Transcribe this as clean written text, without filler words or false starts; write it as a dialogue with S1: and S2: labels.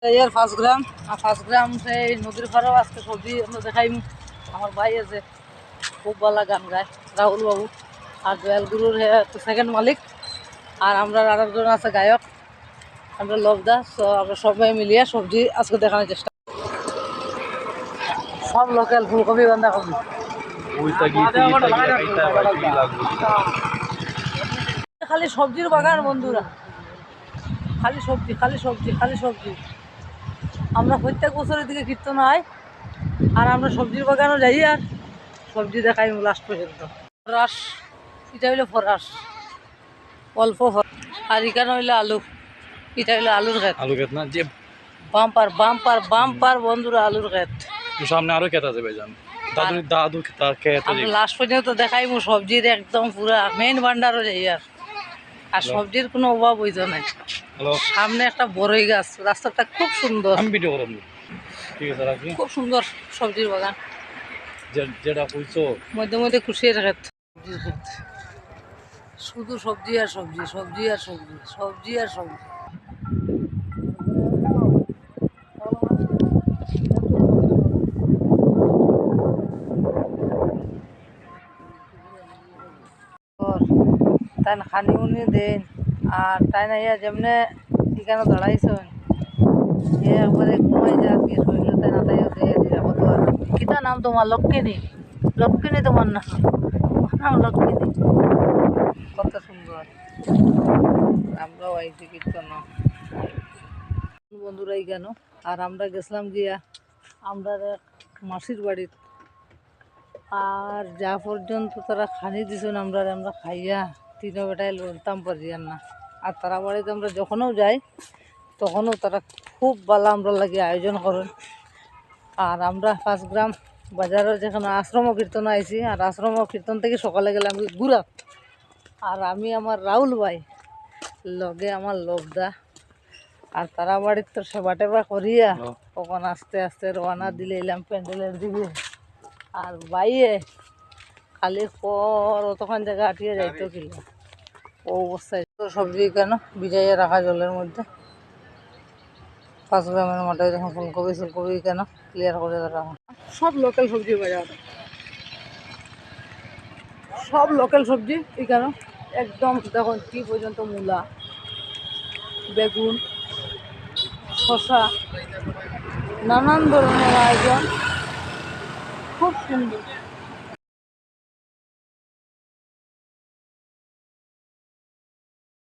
S1: ইয়ার 5 গ্রাম আর 5 গ্রাম সেই নদীর পাড়েও আজকে সবজি আমরা দেখাইম। আমার ভাই আছে খুব ভালো গান গায় রাহুল বাবু, আর জয়াল গুরুর সেকেন্ড মালিক, আর আমরা আরেকজন আছে গায়ক আমরা লবদা। তো আমরা সবাই মিলিয়ে সবজি আজকে দেখানোর চেষ্টা, সব লোকাল ফুলকপি বাঁধাকপি। খালি সবজির বাগান বন্ধুরা, খালি সবজি খালি সবজি খালি সবজি। আমরা প্রত্যেক বছরের দিকে কীর্তন হয় আর আমরা সবজির বাগানও যাই আর সবজি দেখাই লাস্ট পর্যন্ত। ফরাস, এটা হইলো ফরাস, অল্প আর এখানে হইলো আলু, এটা হইলো আলুর ক্ষেত।
S2: আলু ক্ষেত না যে
S1: বাম্পার বাম্পার বাম্পার বন্ধুরা, আলুর ক্ষেত।
S2: সামনে আরো ক্ষেত আছে ভাইজান, দাদু ক্ষেত।
S1: আমরা লাস্ট পর্যন্ত দেখাইমু সবজির একদম পুরা মেইন ভান্ডারও যাই আর সবজির কোনো অভাব হইতো না। সামনে একটা বড়ই গাছ, রাস্তাটা খুব সুন্দর,
S2: ঠিক আছে রাখি।
S1: খুব সুন্দর সবজির বাগান,
S2: যেটা কইছো
S1: মধ্যে মধ্যে খুশির ক্ষেত। সবজির ক্ষেত, শুধু সবজি আর সবজি, সবজি আর সবজি, সবজি আর সবজি। তাই খানি উনি দেন আর তাই না ইয়া যেমনে ঠিকানা দাঁড়াইছেন একবারে ঘুমাই যা কি শরীর তাই না তাই দিয়ে দিলাম। তো আর কিতা নাম তোমার? লক্ষ্মী, লক্ষ্মী তোমার নাম? নাম লক্ষ্মী। কত সুন্দর। আমরাও আইছি কীর্তন বন্ধুরাই কেন। আর আমরা গেছিলাম গিয়া আমরা মাসির বাড়ির, আর যা পর্যন্ত তারা খানি দিছেন আমরা খাইয়া তিনো বেটায় লড়তাম পারিয়ার না। আর তারা বাড়িতে আমরা যখনও যাই তখনও তারা খুব ভালো আমরা লাগে আয়োজন করেন। আর আমরা 5 গ্রাম বাজারের যেখানে আশ্রম কীর্তন আইছি, আর আশ্রম কীর্তন থেকে সকালে গেলাম গুড়া। আর আমি আমার রাহুল ভাই লগে আমার লবদা, আর তারা বাড়ির তো সেবা টেবা করিয়া তখন আস্তে আস্তে রওনা দিলে এলাম প্যান্ডেলের দিকে। আর বাইয়ে খালি পর অতক্ষণ জায়গা আটিয়ে যাইতো কিনা ও অবস্থায়। তো সবজি কেন ভিজাইয়া রাখা জলের মধ্যে 5 গ্রামের মাথায় যখন ফুলকপি ফুলকপি কেন ক্লিয়ার করে রাখা। সব লোকাল সবজি বাজার, সব লোকাল সবজি এখানে একদম। দেখুন কি পর্যন্ত মূলা, বেগুন, শসা, নানান ধরনের আয়োজন, খুব সুন্দর।